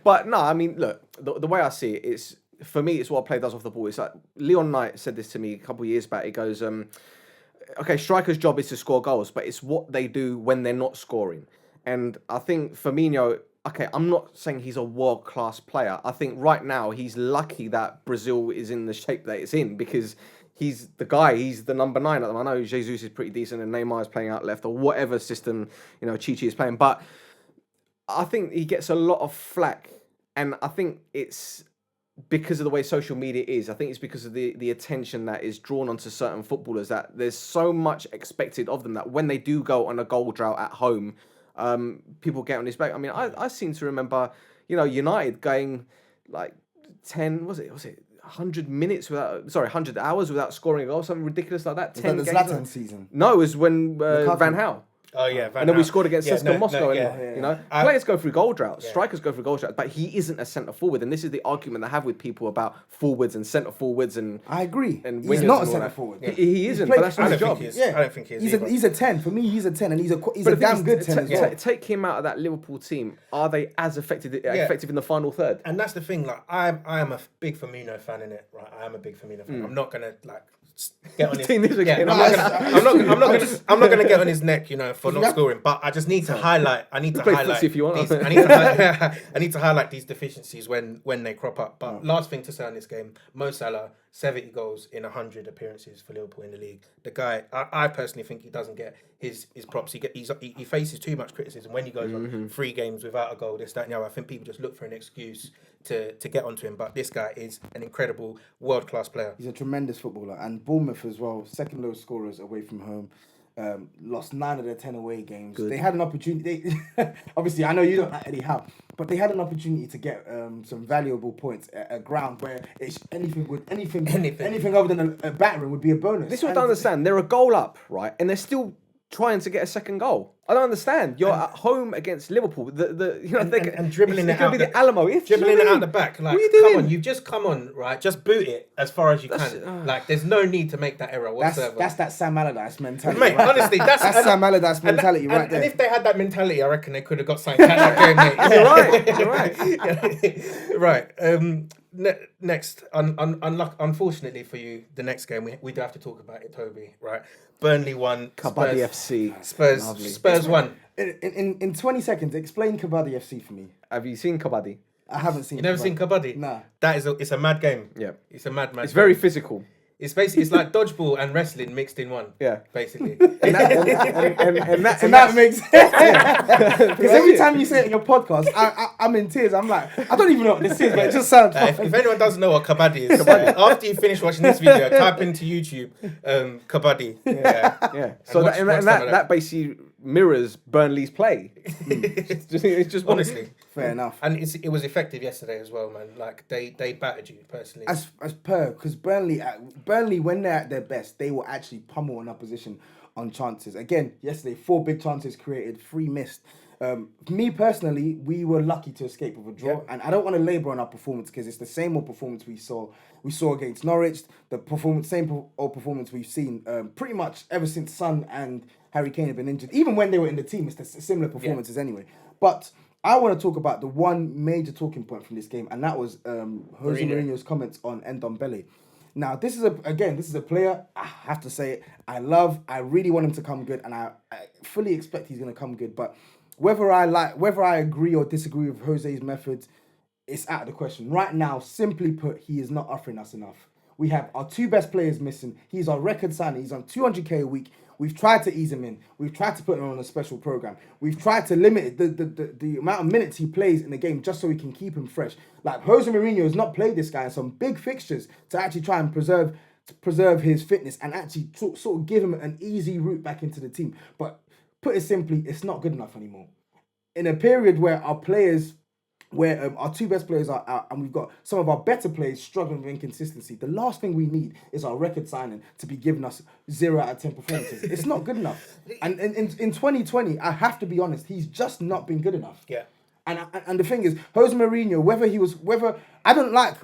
But no, I mean, look, the way I see it is. For me, it's what a player does off the ball. It's like Leon Knight said this to me a couple of years back. He goes, okay, striker's job is to score goals, but it's what they do when they're not scoring. And I think Firmino, okay, I'm not saying he's a world-class player. I think right now he's lucky that Brazil is in the shape that it's in because he's the guy, he's the number 9 at them. I know Jesus is pretty decent and Neymar is playing out left or whatever system, Chichi is playing. But I think he gets a lot of flack. And I think it's because of the way social media is. I think it's because of the attention that is drawn onto certain footballers that there's so much expected of them that when they do go on a goal drought at home, people get on his back. I mean, I seem to remember, United going like 100 minutes 100 hours without scoring a goal, something ridiculous like that. 10 Was that the Zlatan season? No, it was when Van Gaal. Oh yeah, and then we scored against CSKA Moscow. yeah. Players go through goal droughts, strikers go through goal droughts, but he isn't a centre forward, and this is the argument I have with people about forwards and centre forwards and. I agree. And he's not a centre forward. He isn't, but that's not his job. I don't think he is. He's a 10 for me. He's a 10, and he's a damn good 10 as well. Take him out of that Liverpool team. Are they as effective in the final third? And that's the thing. Like I am a big Firmino fan in it. Right, I am a big Firmino fan. I'm not gonna get on his. I'm not gonna get on his neck, for not scoring. But I just need to highlight. I need to highlight. If you want. I need to highlight these deficiencies when they crop up. But last thing to say on this game, Mo Salah, 70 goals in 100 appearances for Liverpool in the league. The guy, I personally think he doesn't get his props. He faces too much criticism when he goes on 3 games without a goal. This, that, and the other. I think people just look for an excuse to get onto him. But this guy is an incredible world-class player. He's a tremendous footballer. And Bournemouth as well, second lowest scorers away from home. Lost 9 of their 10 away games. Good. They had an opportunity. Obviously, I know you don't like Eddie Howe, but they had an opportunity to get some valuable points at a ground where anything other than a battering would be a bonus. This is what I don't understand. They're a goal up, right, and they're still trying to get a second goal. I don't understand. You're at home against Liverpool. And dribbling it out. The Alamo. Dribbling it out the back. Like, what are you doing? Come on, you've just come on, right? Just boot it as far as you can. There's no need to make that error whatsoever. That's that Sam Allardyce mentality. Mate, right? honestly, that's Sam Allardyce mentality right there. And if they had that mentality, I reckon they could have got something out of that game, mate. You're right. Right. Next, unfortunately for you, the next game we do have to talk about it, Toby. Right? Burnley won. Kabaddi FC. Spurs won. In 20 seconds, explain Kabaddi FC for me. Have you seen Kabaddi? I haven't seen. You never seen Kabaddi? Nah. It's a mad game. Yeah. It's a mad. It's very physical. It's basically like dodgeball and wrestling mixed in one. Yeah, basically. and that makes sense. Because every time you say it in your podcast, I'm in tears. I'm like, I don't even know what this is, but it just sounds. If anyone doesn't know what Kabaddi is, after you finish watching this video, type into YouTube Kabaddi. Yeah. So that basically mirrors Burnley's play. It's just honestly fair enough. And it was effective yesterday as well, man. Like they battered you personally. As per, because Burnley when they're at their best, they will actually pummel an opposition on chances. Again, yesterday 4 big chances created, 3 missed. Me personally, we were lucky to escape with a draw, and I don't want to labour on our performance because it's the same old performance we saw against Norwich. Same old performance we've seen pretty much ever since Son and Harry Kane have been injured. Even when they were in the team, it's the similar performances anyway. But I want to talk about the one major talking point from this game, and that was Jose Mourinho's comments on Ndombele. Now, this is a player, I have to say it, I really want him to come good, and I fully expect he's going to come good. But whether I agree or disagree with Jose's methods, it's out of the question. Right now, simply put, he is not offering us enough. We have our 2 best players missing. He's our record signing. He's on 200k a week. We've tried to ease him in. We've tried to put him on a special program. We've tried to limit the amount of minutes he plays in the game just so we can keep him fresh. Like Jose Mourinho has not played this guy in some big fixtures to actually try and preserve his fitness and actually sort of give him an easy route back into the team. But put it simply, it's not good enough anymore. In a period where our 2 best players are out and we've got some of our better players struggling with inconsistency, the last thing we need is our record signing to be giving us 0 out of 10 performances. It's not good enough. And in 2020, I have to be honest, he's just not been good enough. Yeah. And the thing is, Jose Mourinho, whether I don't like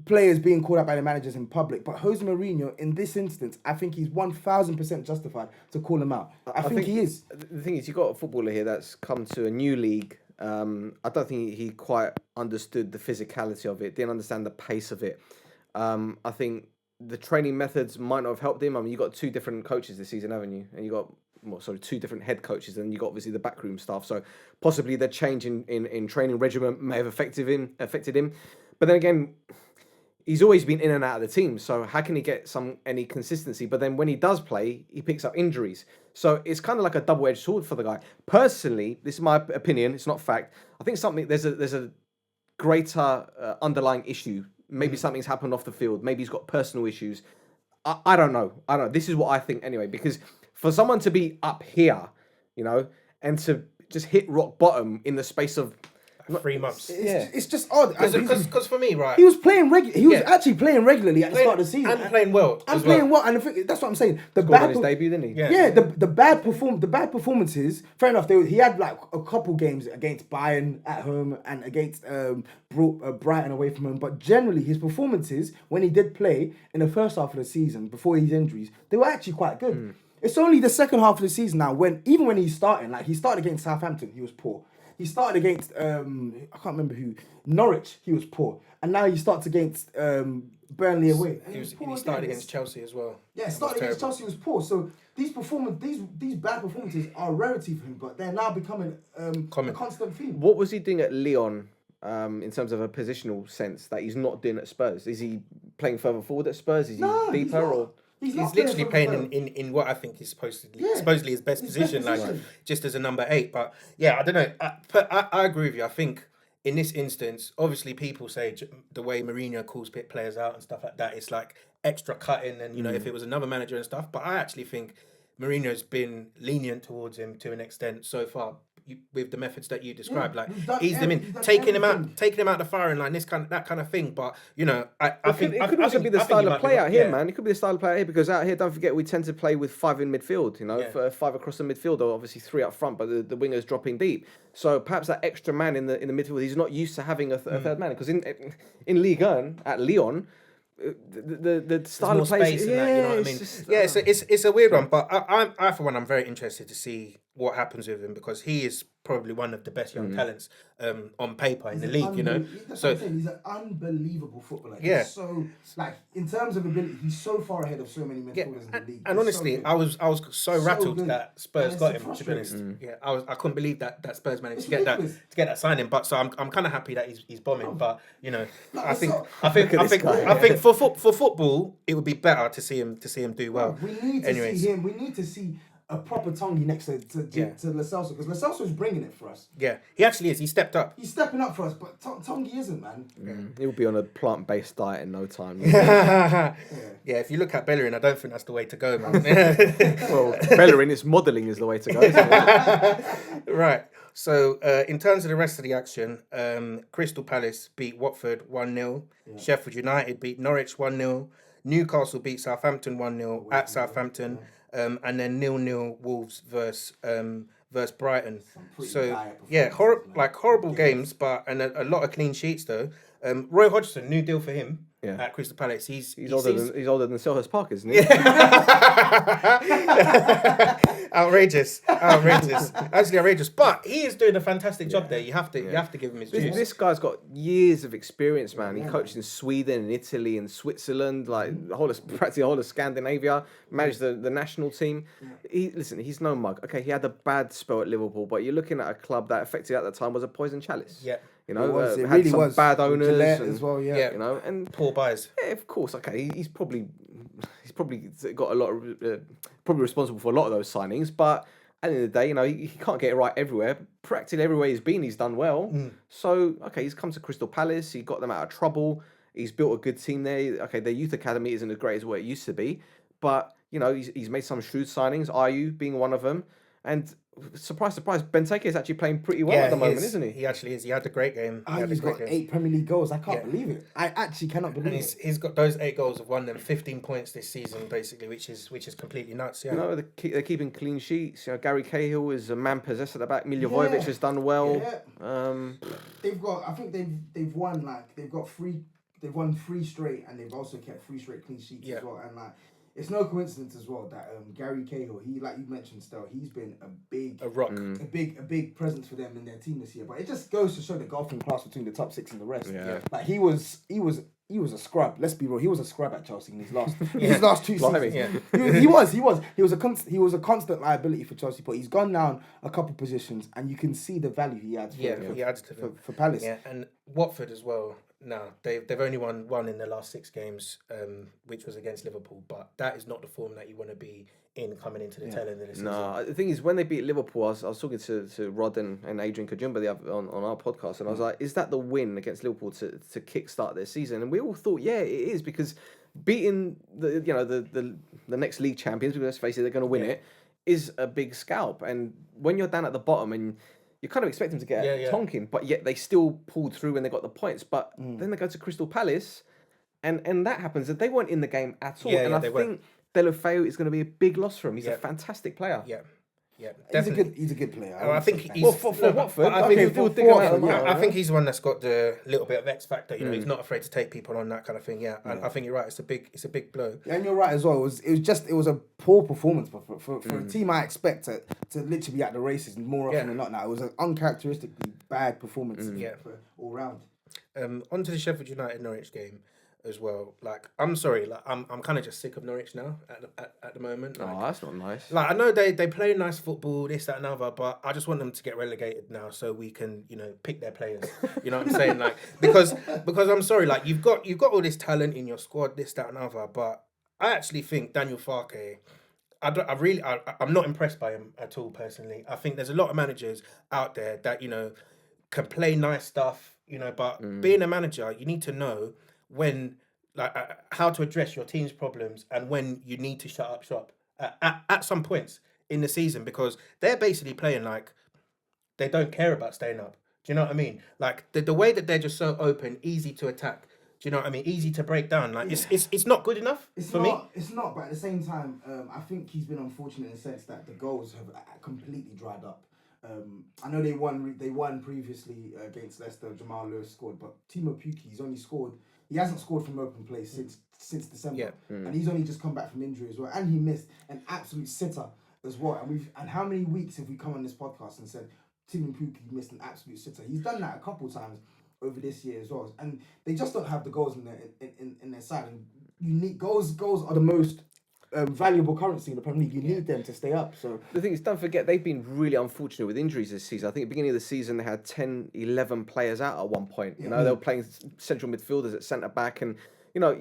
players being called out by the managers in public, but Jose Mourinho, in this instance, I think he's 1000% justified to call him out. I think he is. The thing is, you've got a footballer here that's come to a new league. I don't think he quite understood the physicality of it, didn't understand the pace of it. I think the training methods might not have helped him. I mean, you got 2 different coaches this season, haven't you? And you got 2 different head coaches, and you got obviously the backroom staff. So possibly the change in training regimen may have affected him. But then again, he's always been in and out of the team. So how can he get any consistency? But then when he does play, he picks up injuries. So it's kind of like a double-edged sword for the guy. Personally, this is my opinion. It's not fact. I think there's a greater underlying issue. Maybe something's happened off the field. Maybe he's got personal issues. I don't know. This is what I think anyway. Because for someone to be up here, and to just hit rock bottom in the space of 3 months. It's just odd. Because for me, right, he was playing He was actually playing regularly at the start of the season and playing well. And playing well. And that's what I'm saying. Scored on his debut, didn't he? Yeah. The bad performances. Fair enough. He had like a couple games against Bayern at home and against Brighton away from home. But generally, his performances when he did play in the first half of the season before his injuries, they were actually quite good. It's only the second half of the season now when he started against Southampton, he was poor. He started against, I can't remember who, Norwich, he was poor. And now he starts against Burnley away. He started against Chelsea as well. Yeah, started against Chelsea was poor. So these bad performances are a rarity for him, but they're now becoming a constant theme. What was he doing at Lyon in terms of a positional sense that he's not doing at Spurs? Is he playing further forward at Spurs? Is he deeper or... He's literally playing in what I think is supposedly his best position, just as a number 8. But yeah, I don't know. I agree with you. I think in this instance, obviously people say the way Mourinho calls players out and stuff like that, it's like extra cutting, and if it was another manager and stuff. But I actually think Mourinho's been lenient towards him to an extent so far. With the methods that you described, ease them in, taking him out the firing line, that kind of thing. But I think it could also be the style of play out here, man. It could be the style of play out here because out here, don't forget, we tend to play with 5 in midfield. 5 across the midfield, or obviously 3 up front, but the wingers dropping deep. So perhaps that extra man in the midfield, he's not used to having a third man because in Ligue 1 at Lyon. The style of play, you know what I mean? It's a weird one, but I for one, I'm very interested to see what happens with him because he is probably one of the best young talents on paper in the league. That's what I'm saying. He's an unbelievable footballer. Yeah. He's so in terms of ability, he's so far ahead of so many midfielders in the league. And honestly, I was so rattled that Spurs got him. To be honest, I couldn't believe that Spurs managed to get that signing. But so I'm kind of happy that he's bombing. But I think for football, it would be better to see him do well. We need to see him. We need to see a proper Tongi next to Lo Celso, because Lo Celso's bringing it for us. Yeah, he actually is. He stepped up. He's stepping up for us, but Tongi isn't, man. He'll be on a plant-based diet in no time. Yeah, if you look at Bellerin, I don't think that's the way to go, man. Well, Bellerin, it's modelling is the way to go, isn't it? Right. So, in terms of the rest of the action, Crystal Palace beat Watford 1-0. Yeah. Sheffield United beat Norwich 1-0. Newcastle beat Southampton 1-0 at Southampton. And then 0-0 Wolves versus Brighton. So horrible games, but a lot of clean sheets though. Roy Hodgson, new deal for him at Crystal Palace. He's older than Selhurst Park, isn't he? Outrageous, actually outrageous. But he is doing a fantastic job there. You have to give him his due. This guy's got years of experience, man. He coached in Sweden and Italy and Switzerland, practically the whole of Scandinavia. Managed the national team. He's no mug. Okay, he had a bad spell at Liverpool, but you're looking at a club that effectively at that time was a poison chalice. Yeah. You know, It had really some was. bad owners Gillette and, as well, yeah. you know, and Poor buys. yeah, of course, okay, he's probably got a lot of probably responsible for a lot of those signings, but at the end of the day, you know, he can't get it right everywhere. Practically everywhere he's been, he's done well. So okay, he's come to Crystal Palace, he got them out of trouble. He's built a good team there. Okay, their youth academy isn't as great as what it used to be, but you know, he's made some shrewd signings. Ayew being one of them, and surprise, surprise, Benteke is actually playing pretty well at the moment, isn't he? He actually is. He had a great game. He's got 8 Premier League goals. I can't believe it. I actually cannot believe and it. he's got those 8 goals have won them 15 points this season, basically, which is completely nuts. Yeah. You know, they're keeping clean sheets. You know, Gary Cahill is a man possessed at the back. Milivojevic has done well. Yeah. They've got. I think they've won They've won 3 straight, and they've also kept 3 straight clean sheets as well. And like, it's no coincidence as well that Gary Cahill, he, like you mentioned, Stel, he's been a rock, a big presence for them in their team this year. But it just goes to show the golfing class between the top 6 and the rest. Yeah. Like he was a scrub. Let's be real. He was a scrub at Chelsea in his last 2 seasons. Yeah. He was a constant liability for Chelsea. But he's gone down a couple positions, and you can see the value he adds. He adds to for Palace. Yeah, and Watford as well. No, they've only won 1 in the last 6 games, which was against Liverpool. But that is not the form that you want to be in coming into the tail end of the season. No, the thing is, when they beat Liverpool, I was talking to Rod and Adrian Kajumba on our podcast, and I was like, is that the win against Liverpool to kickstart their season? And we all thought, yeah, it is, because beating the next league champions, because let's face it, they're going to win it, is a big scalp. And when you're down at the bottom and you kind of expect them to get tonking, but yet they still pulled through when they got the points. But then they go to Crystal Palace, and that happens. And they weren't in the game at all. And I think Deulofeu is going to be a big loss for him. He's a fantastic player. Yeah, he's a good player. I think he's for Watford. I think he's one that's got the little bit of X factor. You know, he's not afraid to take people on, that kind of thing. And I think you're right. It's a big blow. Yeah, and you're right as well. It was a poor performance, but for a team I expect to literally be at the races more often than not. Now it was an uncharacteristically bad performance. For all round. On to the Sheffield United Norwich game as well. Like, I'm sorry, like I'm kind of just sick of Norwich now at the moment. Like, that's not nice. Like, I know they play nice football, this, that, and other, but I just want them to get relegated now so we can, you know, pick their players. You know what I'm saying? Like, because I'm sorry, like you've got all this talent in your squad, this, that, and other, but I actually think Daniel Farke, I'm not impressed by him at all personally. I think there's a lot of managers out there that, you know, can play nice stuff, you know, but being a manager, you need to know when, like, how to address your team's problems and when you need to shut up shop at some points in the season, because they're basically playing like they don't care about staying up. Do you know what I mean? Like the way that they're just so open, easy to attack. Do you know what I mean? Easy to break down. Like it's not good enough for me. It's not, but at the same time, I think he's been unfortunate in the sense that the goals have completely dried up. I know they won previously against Leicester. Jamal Lewis scored, but Timo Pukki, he hasn't scored from open play since December, and he's only just come back from injury as well. And he missed an absolute sitter as well. And how many weeks have we come on this podcast and said Timo Pukki missed an absolute sitter? He's done that a couple of times over this year as well, and they just don't have the goals in their side. And unique goals are the most valuable currency in the Premier League. You need them to stay up. So the thing is, don't forget, they've been really unfortunate with injuries this season. I think at the beginning of the season they had 10, 11 players out at one point. You know, they were playing central midfielders at centre back, and you know,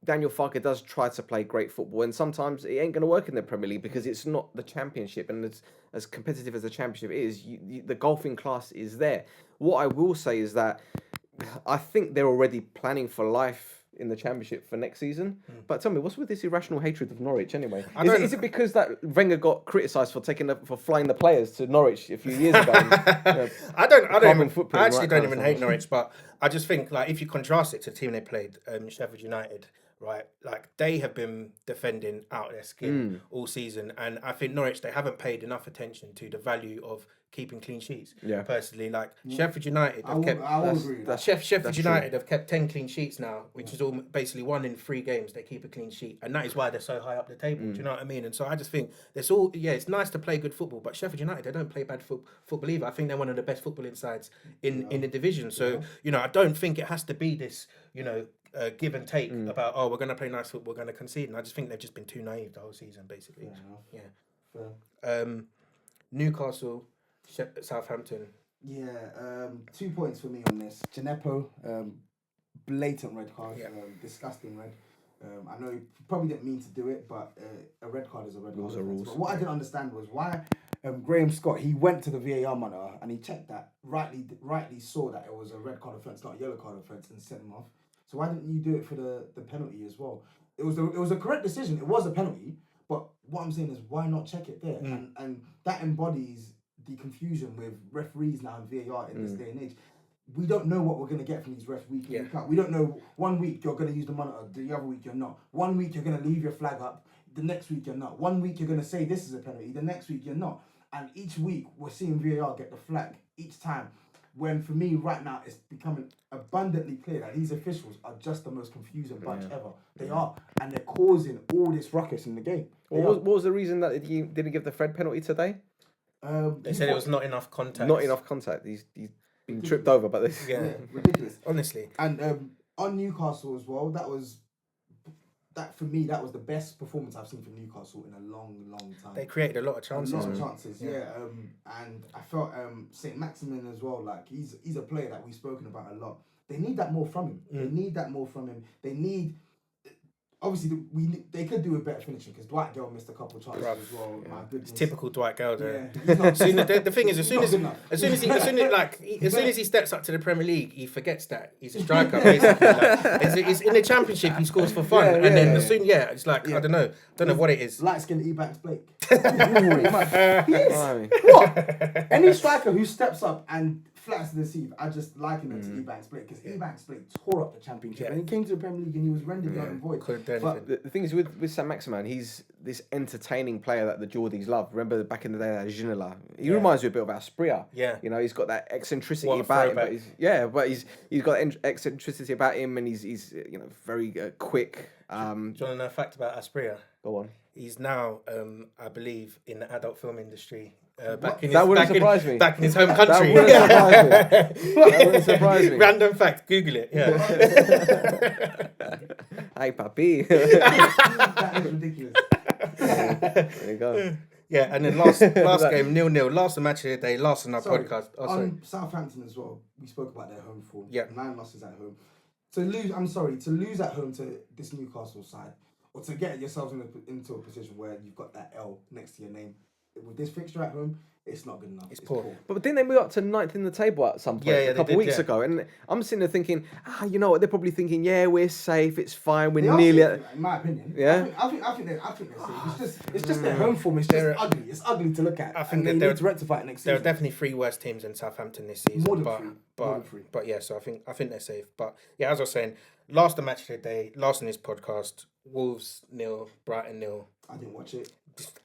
Daniel Farke does try to play great football, and sometimes it ain't going to work in the Premier League because it's not the Championship, and it's as competitive as the Championship is. The golfing class is there. What I will say is that I think they're already planning for life in the Championship for next season. But tell me, what's with this irrational hatred of Norwich anyway? Is it because that Wenger got criticised for flying the players to Norwich a few years ago? I actually don't even hate Norwich, but I just think, like, if you contrast it to the team they played, Sheffield United, right? Like, they have been defending out their skin all season, and I think Norwich, they haven't paid enough attention to the value of keeping clean sheets. Personally, like Sheffield United have Sheffield United have kept 10 clean sheets now, which is all basically 1 in 3 games they keep a clean sheet, and that is why they're so high up the table. Do you know what I mean? And so I just think it's nice to play good football, but Sheffield United, they don't play bad football either. I think they're one of the best footballing sides in the division. So you know, I don't think it has to be this, you know, give and take about, we're going to play nice football, we're going to concede. And I just think they've just been too naive the whole season, basically. Newcastle, Southampton. Yeah, 2 points for me on this. Gineppo, blatant red card, disgusting red. I know he probably didn't mean to do it, but a red card is a red card. Rules are rules. But what I didn't understand was why Graham Scott, he went to the VAR monitor and he checked that, rightly saw that it was a red card offence, not a yellow card offence, and sent him off. So why didn't you do it for the penalty as well? It was a correct decision. It was a penalty, but what I'm saying is why not check it there? And that embodies the confusion with referees now in VAR in this day and age. We don't know what we're going to get from these refs week in, week out. We don't know, 1 week you're going to use the monitor, the other week you're not. 1 week you're going to leave your flag up, the next week you're not. 1 week you're going to say this is a penalty, the next week you're not. And each week we're seeing VAR get the flag each time. When for me right now it's becoming abundantly clear that these officials are just the most confusing bunch ever. They are. And they're causing all this ruckus in the game. What was the reason that he didn't give the Fred penalty today? They said it was not enough contact. Not enough contact. He's been tripped over by this. Yeah, ridiculous. Honestly. And on Newcastle as well, that for me, that was the best performance I've seen from Newcastle in a long, long time. They created a lot of chances. Yeah. And I felt St. Maximin as well, like he's a player that we've spoken about a lot. They need that more from him. They need that more from him. They need... Obviously, they could do with better finishing because Dwight Gale missed a couple of chances as well. My goodness, it's typical Dwight Gale. Yeah, the thing is, as soon as he steps up to the Premier League, he forgets that he's a striker. Basically, it's in the Championship he scores for fun, and then it's like I don't know what it is. Light skinned Ebanks Blake. He is. What? Any striker who steps up and flattens to deceive, I just liken him to Ebanks Blake because Ebanks Blake tore up the Championship and he came to the Premier League and he was rendered null and void. But the thing is with St. Maximin, he's this entertaining player that the Geordies love. Remember back in the day, that Ginola. He reminds me a bit of Asprilla. Yeah, you know, he's got that eccentricity about him. But he's got eccentricity about him, and he's very quick. Do you want to know a fact about Asprilla? Go on. He's now, I believe, in the adult film industry. That wouldn't surprise me. Back in his home country. That wouldn't surprise me. Random fact. Google it. Yeah. Hey, papi. That is ridiculous. There you go. Yeah, and then last game 0-0. Last match of the day. Last on our podcast. On Southampton as well. We spoke about their home form. Yeah. 9 losses at home. To lose at home to this Newcastle side, or to get yourselves into a position where you've got that L next to your name. With this fixture at home, it's not good enough. It's poor. But didn't they move up to 9th in the table at some point a couple of weeks ago? And I'm sitting there thinking, you know what? They're probably thinking, yeah, we're safe. It's fine. We're nearly at... In my opinion. Yeah? I think they're safe. It's just their home form. It's just ugly. It's ugly to look at. I think they need to rectify it next season. There are definitely 3 worse teams than Southampton this season. More than three. But yeah, so I think they're safe. But yeah, as I was saying, last match of the day, last in this podcast, Wolves 0, Brighton 0. I didn't watch it.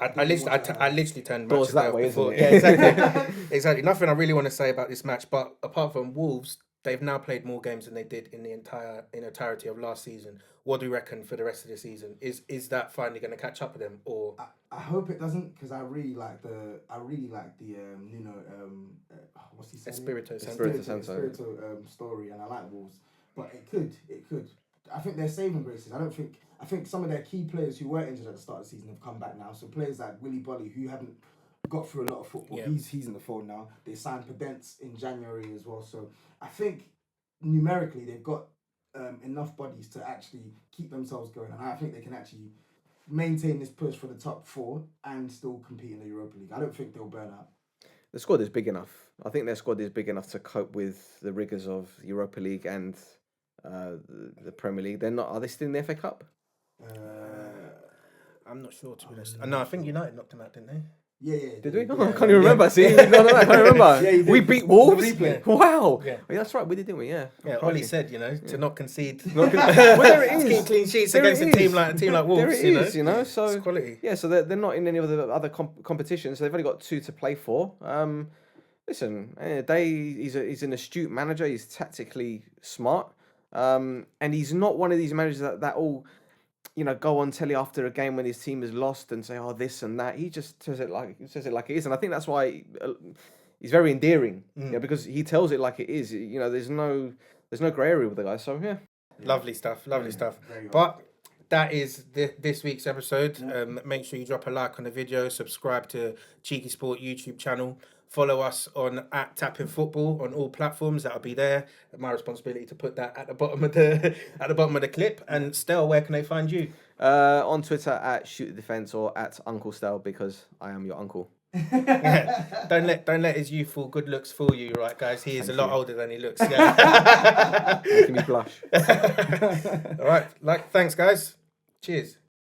I literally turned matches that way, before. Isn't it? Yeah, exactly. Nothing I really want to say about this match, but apart from Wolves, they've now played more games than they did in the entirety of last season. What do you reckon for the rest of the season? Is that finally going to catch up with them, or? I hope it doesn't, because I really like the what's he saying? Espirito Santo story, and I like Wolves, but it could. I think they're saving graces. I think some of their key players who were injured at the start of the season have come back now. So players like Willy Bolly, who haven't got through a lot of football, he's in the fold now. They signed Pedence in January as well. So I think numerically they've got enough bodies to actually keep themselves going, and I think they can actually maintain this push for the top 4 and still compete in the Europa League. I don't think they'll burn out. The squad is big enough. I think their squad is big enough to cope with the rigours of Europa League and the Premier League. They're not. Are they still in the FA Cup? I'm not sure, to be honest. No, I think United knocked them out, didn't they? Yeah. Did we? Oh, I can't even remember. See, I can't remember. We beat Wolves. Wow. Yeah. That's right. We did, didn't we? Yeah. Yeah. Ollie said, to not concede. Well, there it is. Keep clean sheets against a team like Wolves. There it is. So it's quality. Yeah. So they're not in any of the other competitions. So they've only got 2 to play for. Listen, he's an astute manager. He's tactically smart. And he's not one of these managers that all, go on telly after a game when his team is lost and say, "Oh, this and that." He just says it like it is, and I think that's why he's very endearing. Because he tells it like it is. There's no grey area with the guy. So yeah, lovely stuff. But that is this week's episode. Make sure you drop a like on the video, subscribe to CheekySport YouTube channel, follow us on at TapIn Football on all platforms. That'll be there. My responsibility to put that at the bottom of the clip. And Stel, where can they find you? On Twitter at Shoot the Defense or at Uncle Stel, because I am your uncle. Don't let his youthful good looks fool you, right, guys? He is a lot older than he looks. Yeah. Making me blush. All right, thanks, guys. Cheers.